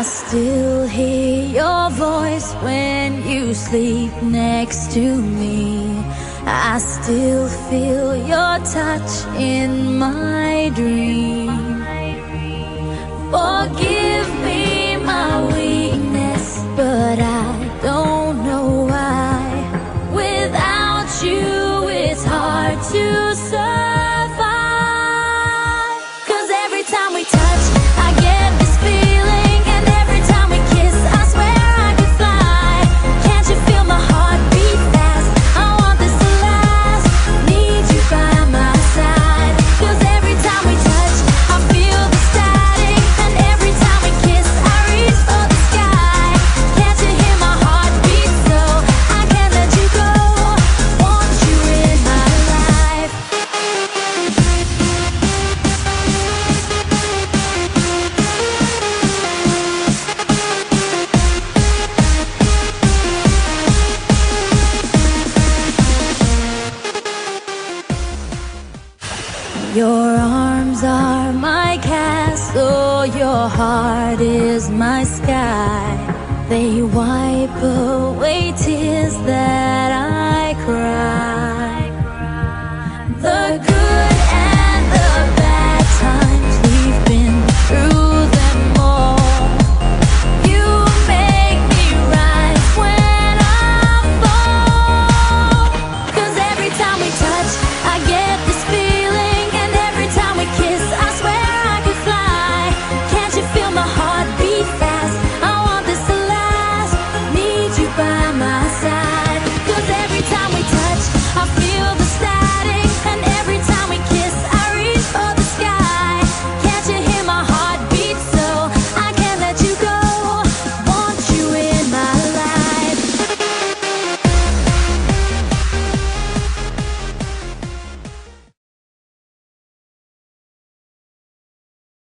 I still hear your voice when you sleep next to me. I still feel your touch in my dream. Forgive me my weakness, but I don't know why. Without you, it's hard to survive. 'Cause every time we touch, I get this feeling, and every time we kiss, I swear I could fly. Can't you feel my heart beat fast? I want this to last. Need you by my side. 'Cause every time we touch, I feel the static, and every time we kiss, I reach for the sky. Can't you hear my heart beat? So I can't let you go. Want you in my life. Your arms are my castle, your heart is my sky. They wipe away tears that I cry.